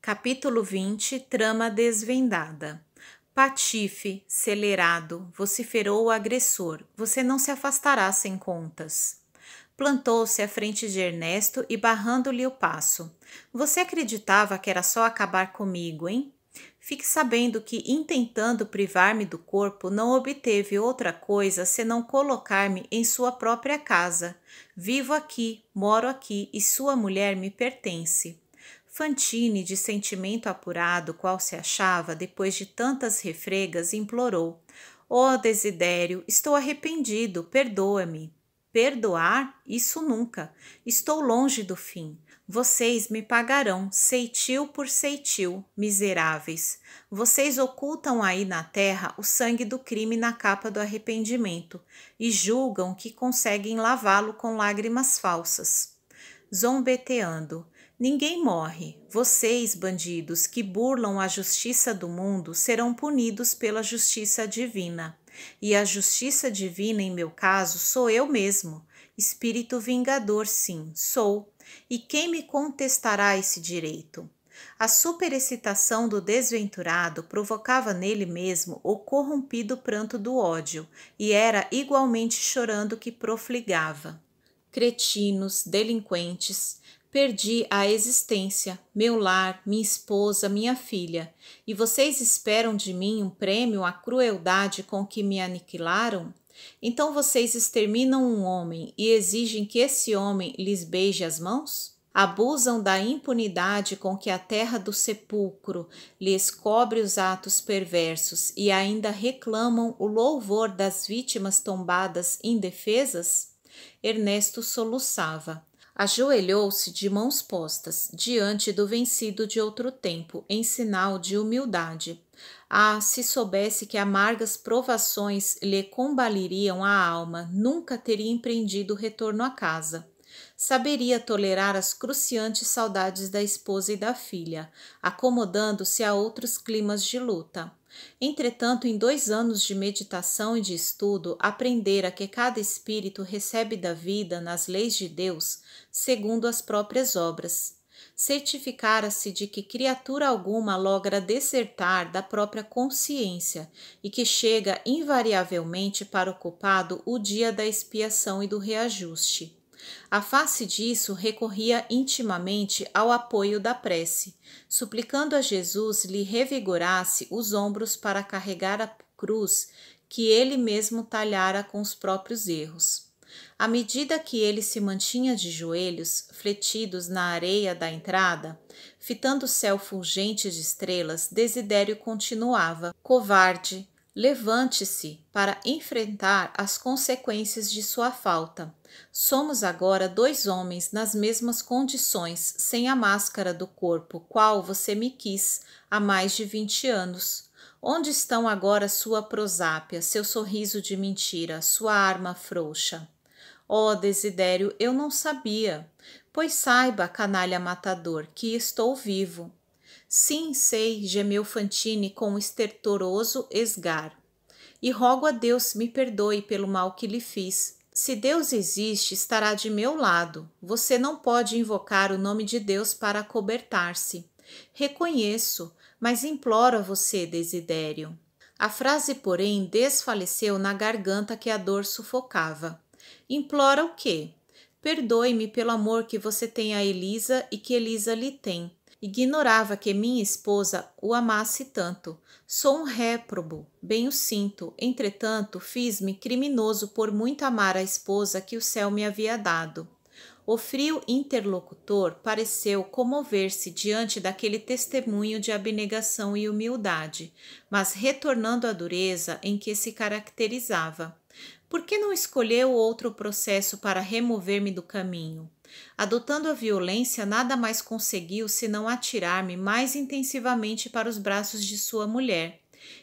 Capítulo 20. Trama desvendada. Patife, celerado, vociferou o agressor. Você não se afastará sem contas. Plantou-se à frente de Ernesto e barrando-lhe o passo. Você acreditava que era só acabar comigo, hein? Fique sabendo que, intentando privar-me do corpo, não obteve outra coisa senão colocar-me em sua própria casa. Vivo aqui, moro aqui e sua mulher me pertence. Fantine, de sentimento apurado, qual se achava, depois de tantas refregas, implorou. Oh, Desidério, estou arrependido, perdoa-me. Perdoar? Isso nunca. Estou longe do fim. Vocês me pagarão, ceitil por ceitil, miseráveis. Vocês ocultam aí na terra o sangue do crime na capa do arrependimento e julgam que conseguem lavá-lo com lágrimas falsas. Zombeteando. Ninguém morre. Vocês, bandidos, que burlam a justiça do mundo, serão punidos pela justiça divina. E a justiça divina, em meu caso, sou eu mesmo. Espírito vingador, sim, sou. E quem me contestará esse direito? A superexcitação do desventurado provocava nele mesmo o corrompido pranto do ódio, e era igualmente chorando que profligava. Cretinos, delinquentes, perdi a existência, meu lar, minha esposa, minha filha, e vocês esperam de mim um prêmio à crueldade com que me aniquilaram? Então vocês exterminam um homem e exigem que esse homem lhes beije as mãos? Abusam da impunidade com que a terra do sepulcro lhes cobre os atos perversos e ainda reclamam o louvor das vítimas tombadas indefesas? Ernesto soluçava. Ajoelhou-se de mãos postas, diante do vencido de outro tempo, em sinal de humildade. Ah, se soubesse que amargas provações lhe combaliriam a alma, nunca teria empreendido o retorno à casa. Saberia tolerar as cruciantes saudades da esposa e da filha, acomodando-se a outros climas de luta. Entretanto, em 2 anos de meditação e de estudo, aprendera que cada espírito recebe da vida, nas leis de Deus, segundo as próprias obras. Certificara-se de que criatura alguma logra desertar da própria consciência e que chega invariavelmente para o culpado o dia da expiação e do reajuste. À face disso, recorria intimamente ao apoio da prece, suplicando a Jesus lhe revigorasse os ombros para carregar a cruz que ele mesmo talhara com os próprios erros. À medida que ele se mantinha de joelhos, fletidos na areia da entrada, fitando o céu fulgente de estrelas, Desidério continuava: covarde, levante-se para enfrentar as consequências de sua falta. Somos agora 2 homens nas mesmas condições, sem a máscara do corpo, qual você me quis há mais de 20 anos. Onde estão agora sua prosápia, seu sorriso de mentira, sua arma frouxa? Oh, Desidério, eu não sabia. Pois saiba, canalha matador, que estou vivo. Sim, sei, gemeu Fantine com estertoroso esgar. E rogo a Deus me perdoe pelo mal que lhe fiz. Se Deus existe, estará de meu lado. Você não pode invocar o nome de Deus para acobertar-se. Reconheço, mas imploro a você, Desidério. A frase, porém, desfaleceu na garganta que a dor sufocava. Implora o quê? Perdoe-me pelo amor que você tem a Elisa e que Elisa lhe tem. Ignorava que minha esposa o amasse tanto. Sou um réprobo, bem o sinto. Entretanto, fiz-me criminoso por muito amar a esposa que o céu me havia dado. O frio interlocutor pareceu comover-se diante daquele testemunho de abnegação e humildade, mas retornando à dureza em que se caracterizava. Por que não escolheu outro processo para remover-me do caminho? Adotando a violência, nada mais conseguiu senão atirar-me mais intensivamente para os braços de sua mulher.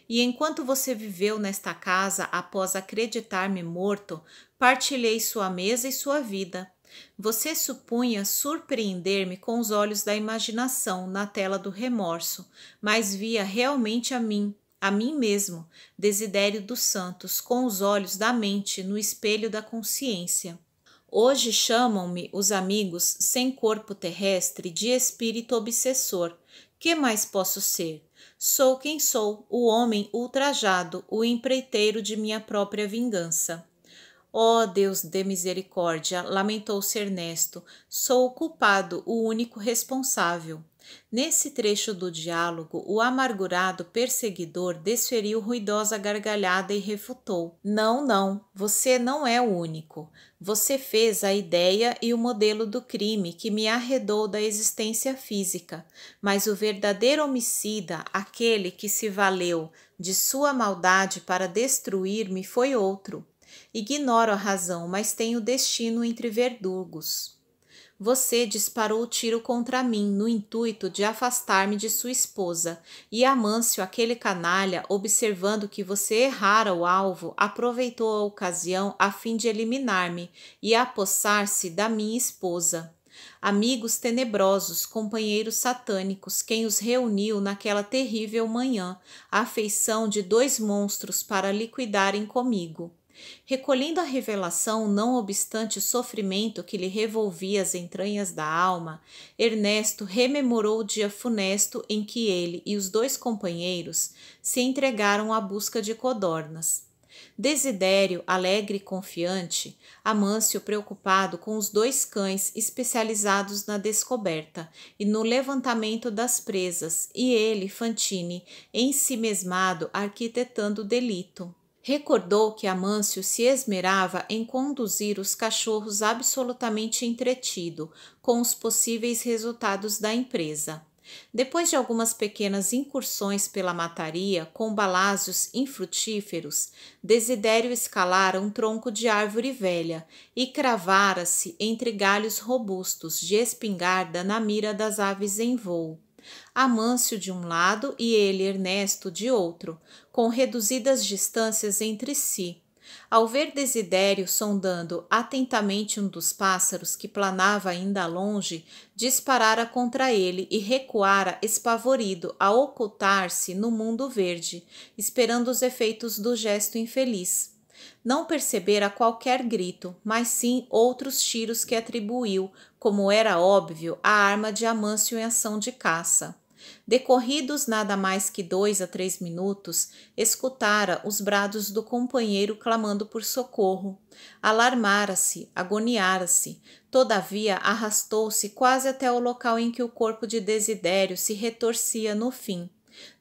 E enquanto você viveu nesta casa, após acreditar-me morto, partilhei sua mesa e sua vida. Você supunha surpreender-me com os olhos da imaginação na tela do remorso, mas via realmente a mim mesmo, Desidério dos Santos, com os olhos da mente no espelho da consciência. Hoje chamam-me os amigos sem corpo terrestre de espírito obsessor, Que mais posso ser? Sou quem sou, o homem ultrajado, o empreiteiro de minha própria vingança. Ó Deus de misericórdia, lamentou-se Ernesto, sou o culpado, o único responsável. Nesse trecho do diálogo, o amargurado perseguidor desferiu ruidosa gargalhada e refutou. Não, não, você não é o único. Você fez a ideia e o modelo do crime que me arredou da existência física, mas o verdadeiro homicida, aquele que se valeu de sua maldade para destruir-me, foi outro. Ignoro a razão, mas tenho destino entre verdugos. Você disparou o tiro contra mim no intuito de afastar-me de sua esposa, e Amâncio, aquele canalha, observando que você errara o alvo, aproveitou a ocasião a fim de eliminar-me e apossar-se da minha esposa. Amigos tenebrosos, companheiros satânicos, quem os reuniu naquela terrível manhã, à feição de dois monstros para liquidarem comigo. Recolhendo a revelação, não obstante o sofrimento que lhe revolvia as entranhas da alma, Ernesto rememorou o dia funesto em que ele e os dois companheiros se entregaram à busca de codornas. Desidério, alegre e confiante, Amâncio preocupado com os dois cães especializados na descoberta e no levantamento das presas, e ele, Fantine, ensimesmado arquitetando o delito. Recordou que Amâncio se esmerava em conduzir os cachorros absolutamente entretido com os possíveis resultados da empresa. Depois de algumas pequenas incursões pela mataria com balásios infrutíferos, Desidério escalara um tronco de árvore velha e cravara-se entre galhos robustos de espingarda na mira das aves em voo. Amâncio de um lado e ele, Ernesto, de outro, com reduzidas distâncias entre si. Ao ver Desidério sondando atentamente um dos pássaros que planava ainda longe, disparara contra ele e recuara espavorido a ocultar-se no mundo verde, esperando os efeitos do gesto infeliz. Não percebera qualquer grito, mas sim outros tiros que atribuiu, como era óbvio, à arma de Amâncio em ação de caça. Decorridos nada mais que 2 a 3 minutos, escutara os brados do companheiro clamando por socorro. Alarmara-se, agoniara-se, todavia arrastou-se quase até o local em que o corpo de Desidério se retorcia no fim.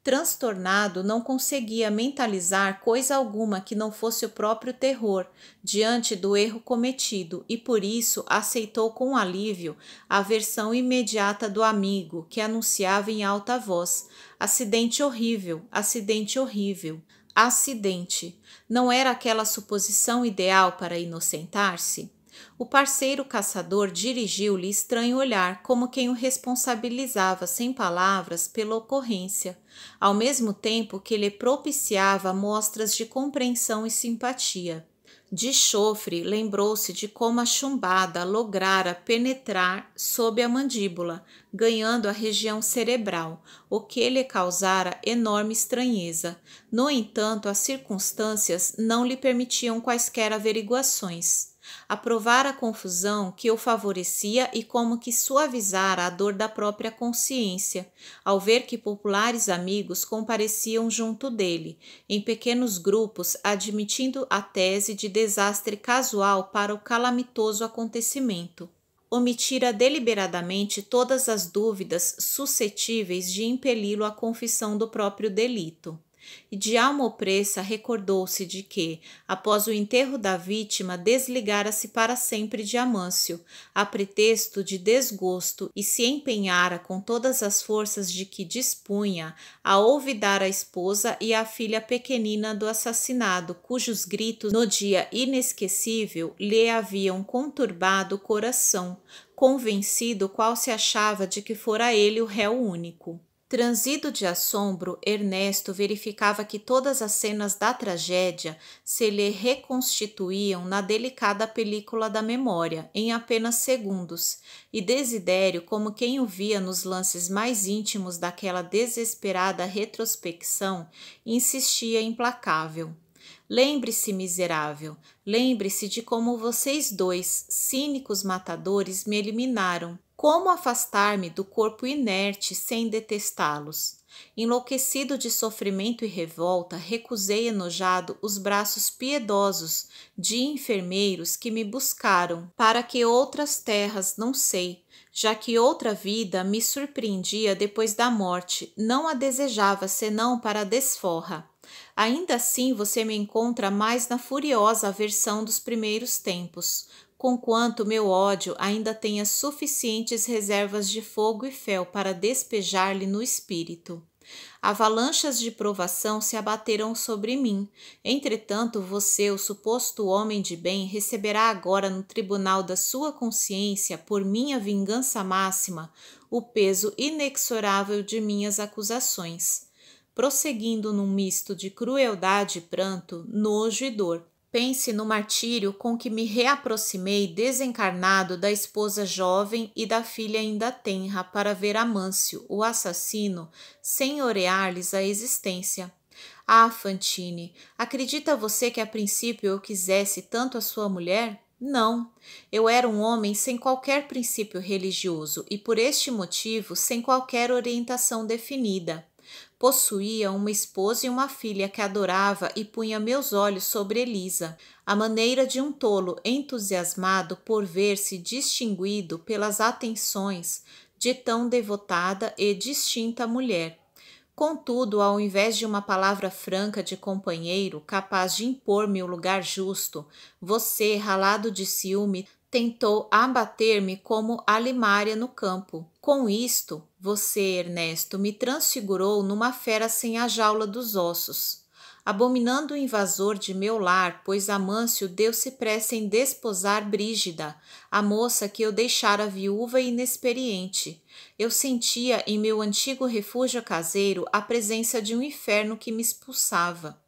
Transtornado, não conseguia mentalizar coisa alguma que não fosse o próprio terror diante do erro cometido e por isso aceitou com alívio a versão imediata do amigo que anunciava em alta voz: acidente horrível, acidente horrível. Acidente. Não era aquela suposição ideal para inocentar-se? O parceiro caçador dirigiu-lhe estranho olhar, como quem o responsabilizava sem palavras pela ocorrência, ao mesmo tempo que lhe propiciava mostras de compreensão e simpatia. De chofre, lembrou-se de como a chumbada lograra penetrar sob a mandíbula, ganhando a região cerebral, o que lhe causara enorme estranheza. No entanto, as circunstâncias não lhe permitiam quaisquer averiguações. Aprovara a confusão que o favorecia e como que suavizara a dor da própria consciência, ao ver que populares amigos compareciam junto dele, em pequenos grupos, admitindo a tese de desastre casual para o calamitoso acontecimento. Omitira deliberadamente todas as dúvidas suscetíveis de impeli-lo à confissão do próprio delito. E de alma opressa recordou-se de que, após o enterro da vítima, desligara-se para sempre de Amâncio, a pretexto de desgosto, e se empenhara com todas as forças de que dispunha a olvidar a esposa e a filha pequenina do assassinado, cujos gritos no dia inesquecível lhe haviam conturbado o coração, convencido qual se achava de que fora ele o réu único. Transido de assombro, Ernesto verificava que todas as cenas da tragédia se lhe reconstituíam na delicada película da memória, em apenas segundos, e Desidério, como quem o via nos lances mais íntimos daquela desesperada retrospecção, insistia implacável. Lembre-se, miserável, lembre-se de como vocês dois, cínicos matadores, me eliminaram. Como afastar-me do corpo inerte sem detestá-los? Enlouquecido de sofrimento e revolta, recusei enojado os braços piedosos de enfermeiros que me buscaram para que outras terras, não sei, já que outra vida me surpreendia depois da morte, não a desejava senão para a desforra. Ainda assim você me encontra mais na furiosa aversão dos primeiros tempos, conquanto meu ódio ainda tenha suficientes reservas de fogo e fel para despejar-lhe no espírito. Avalanchas de provação se abateram sobre mim. Entretanto, você, o suposto homem de bem, receberá agora no tribunal da sua consciência, por minha vingança máxima, o peso inexorável de minhas acusações. Prosseguindo num misto de crueldade e pranto, nojo e dor, pense no martírio com que me reaproximei desencarnado da esposa jovem e da filha ainda tenra para ver Amâncio, o assassino, senhorear-lhes a existência. Ah, Fantine, acredita você que a princípio eu quisesse tanto a sua mulher? Não, eu era um homem sem qualquer princípio religioso e por este motivo sem qualquer orientação definida. Possuía uma esposa e uma filha que adorava e punha meus olhos sobre Elisa, à maneira de um tolo entusiasmado por ver-se distinguido pelas atenções de tão devotada e distinta mulher. Contudo, ao invés de uma palavra franca de companheiro capaz de impor-me o lugar justo, você, ralado de ciúme, tentou abater-me como alimária no campo. Com isto, você, Ernesto, me transfigurou numa fera sem a jaula dos ossos. Abominando o invasor de meu lar, pois Amâncio deu-se pressa em desposar Brígida, a moça que eu deixara viúva e inexperiente. Eu sentia em meu antigo refúgio caseiro a presença de um inferno que me expulsava.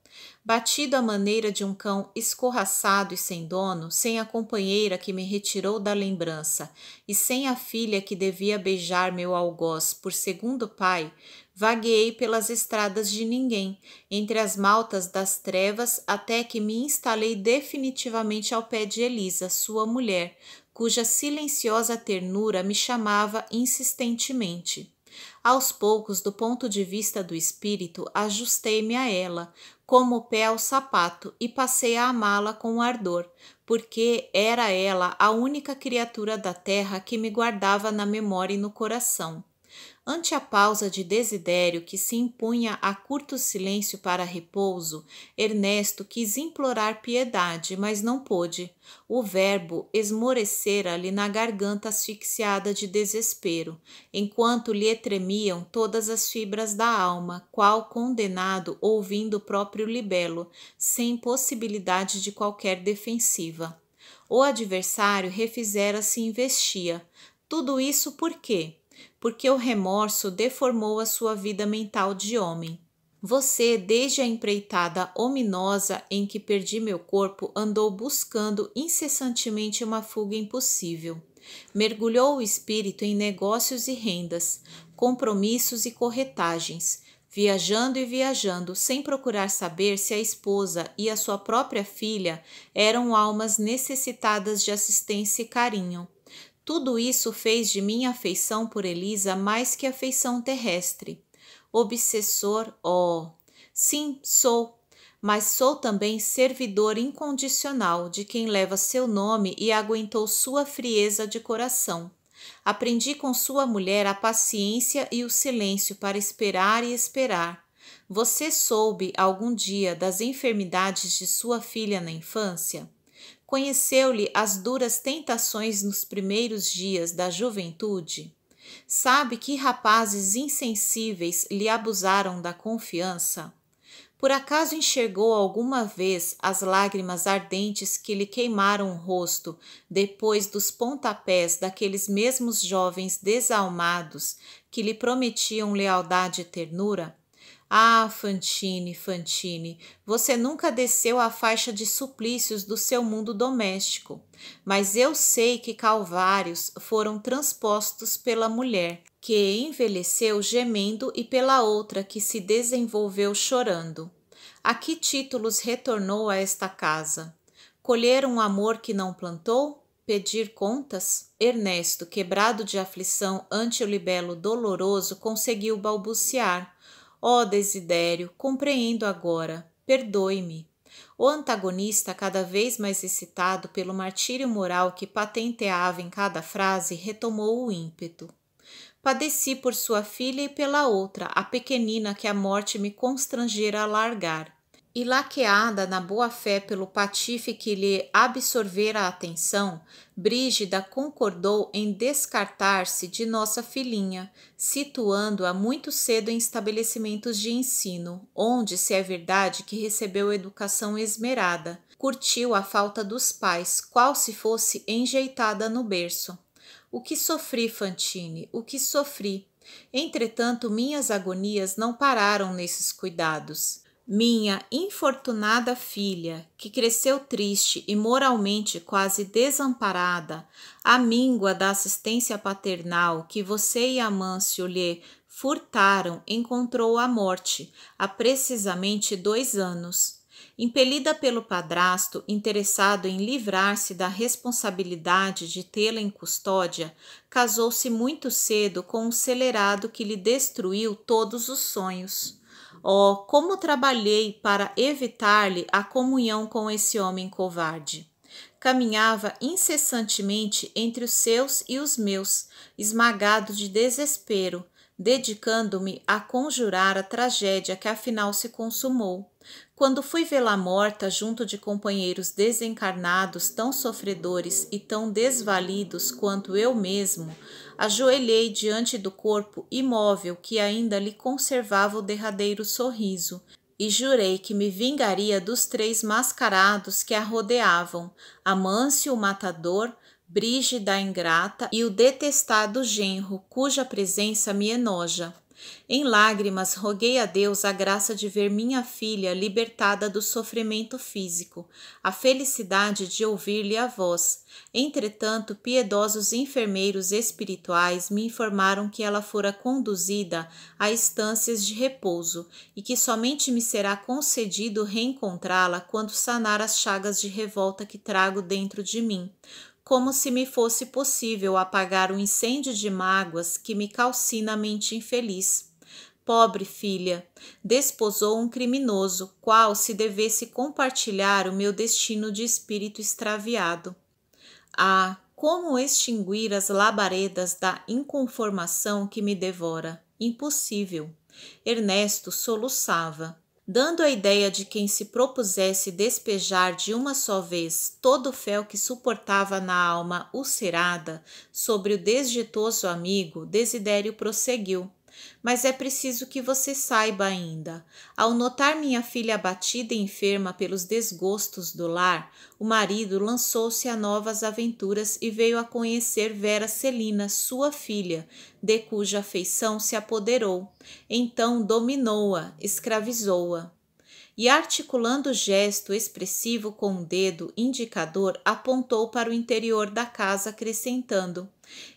Batido à maneira de um cão escorraçado e sem dono, sem a companheira que me retirou da lembrança e sem a filha que devia beijar meu algoz por segundo pai, vagueei pelas estradas de ninguém, entre as maltas das trevas, até que me instalei definitivamente ao pé de Elisa, sua mulher, cuja silenciosa ternura me chamava insistentemente. Aos poucos, do ponto de vista do espírito, ajustei-me a ela, como o pé ao sapato, e passei a amá-la com ardor, porque era ela a única criatura da terra que me guardava na memória e no coração. Ante a pausa de Desidério que se impunha a curto silêncio para repouso, Ernesto quis implorar piedade, mas não pôde. O verbo esmorecera-lhe na garganta asfixiada de desespero, enquanto lhe tremiam todas as fibras da alma, qual condenado ouvindo o próprio libelo, sem possibilidade de qualquer defensiva. O adversário refizera-se e investia. Tudo isso por quê? Porque o remorso deformou a sua vida mental de homem. Você, desde a empreitada ominosa em que perdi meu corpo, andou buscando incessantemente uma fuga impossível. Mergulhou o espírito em negócios e rendas, compromissos e corretagens, viajando e viajando, sem procurar saber se a esposa e a sua própria filha eram almas necessitadas de assistência e carinho. Tudo isso fez de minha afeição por Elisa mais que afeição terrestre. Obsessor, oh, sim, sou, mas sou também servidor incondicional de quem leva seu nome e aguentou sua frieza de coração. Aprendi com sua mulher a paciência e o silêncio para esperar e esperar. Você soube algum dia das enfermidades de sua filha na infância? Conheceu-lhe as duras tentações nos primeiros dias da juventude? Sabe que rapazes insensíveis lhe abusaram da confiança? Por acaso enxergou alguma vez as lágrimas ardentes que lhe queimaram o rosto depois dos pontapés daqueles mesmos jovens desalmados que lhe prometiam lealdade e ternura? Ah, Fantine, Fantine, você nunca desceu a faixa de suplícios do seu mundo doméstico, mas eu sei que calvários foram transpostos pela mulher, que envelheceu gemendo, e pela outra que se desenvolveu chorando. A que títulos retornou a esta casa? Colher um amor que não plantou? pedir contas? Ernesto, quebrado de aflição ante o libelo doloroso, conseguiu balbuciar. Ó Desidério, compreendo agora. Perdoe-me. O antagonista, cada vez mais excitado pelo martírio moral que patenteava em cada frase, retomou o ímpeto. Padeci por sua filha e pela outra, a pequenina que a morte me constrangera a largar. E laqueada na boa-fé pelo patife que lhe absorvera a atenção, Brígida concordou em descartar-se de nossa filhinha, situando-a muito cedo em estabelecimentos de ensino, onde, se é verdade que recebeu educação esmerada, curtiu a falta dos pais, qual se fosse enjeitada no berço. O que sofri, Fantine, o que sofri! Entretanto, minhas agonias não pararam nesses cuidados. Minha infortunada filha, que cresceu triste e moralmente quase desamparada, à míngua da assistência paternal que você e Amâncio lhe furtaram, encontrou a morte, há precisamente 2 anos. Impelida pelo padrasto, interessado em livrar-se da responsabilidade de tê-la em custódia, casou-se muito cedo com um celerado que lhe destruiu todos os sonhos. Oh, como trabalhei para evitar-lhe a comunhão com esse homem covarde! Caminhava incessantemente entre os seus e os meus, esmagado de desespero, dedicando-me a conjurar a tragédia que afinal se consumou. Quando fui vê-la morta junto de companheiros desencarnados tão sofredores e tão desvalidos quanto eu mesmo, ajoelhei diante do corpo imóvel que ainda lhe conservava o derradeiro sorriso e jurei que me vingaria dos 3 mascarados que a rodeavam, Amâncio o matador, Brígida a ingrata e o detestado genro, cuja presença me enoja. Em lágrimas roguei a Deus a graça de ver minha filha libertada do sofrimento físico, a felicidade de ouvir-lhe a voz. Entretanto, piedosos enfermeiros espirituais me informaram que ela fora conduzida a estâncias de repouso e que somente me será concedido reencontrá-la quando sanar as chagas de revolta que trago dentro de mim, como se me fosse possível apagar o incêndio de mágoas que me calcina a mente infeliz. Pobre filha, desposou um criminoso, qual se devesse compartilhar o meu destino de espírito extraviado. Ah, como extinguir as labaredas da inconformação que me devora? Impossível. Ernesto soluçava, dando a ideia de quem se propusesse despejar de uma só vez todo o fel que suportava na alma ulcerada sobre o desditoso amigo. Desidério prosseguiu. Mas é preciso que você saiba ainda. Ao notar minha filha abatida e enferma pelos desgostos do lar, o marido lançou-se a novas aventuras e veio a conhecer Vera Celina, sua filha, de cuja afeição se apoderou. Então dominou-a, escravizou-a. E articulando gesto expressivo com um dedo indicador, apontou para o interior da casa, acrescentando: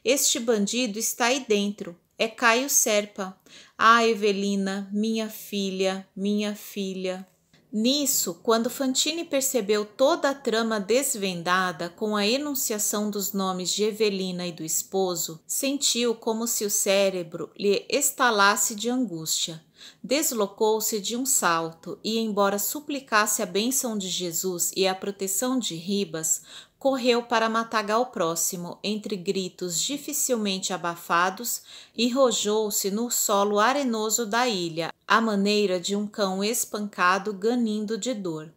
"Este bandido está aí dentro. É Caio Serpa. Ah, Evelina, minha filha, minha filha." Nisso, quando Fantine percebeu toda a trama desvendada com a enunciação dos nomes de Evelina e do esposo, sentiu como se o cérebro lhe estalasse de angústia. Deslocou-se de um salto e, embora suplicasse a bênção de Jesus e a proteção de Ribas, correu para matagal próximo, entre gritos dificilmente abafados, e rojou-se no solo arenoso da ilha, à maneira de um cão espancado ganindo de dor.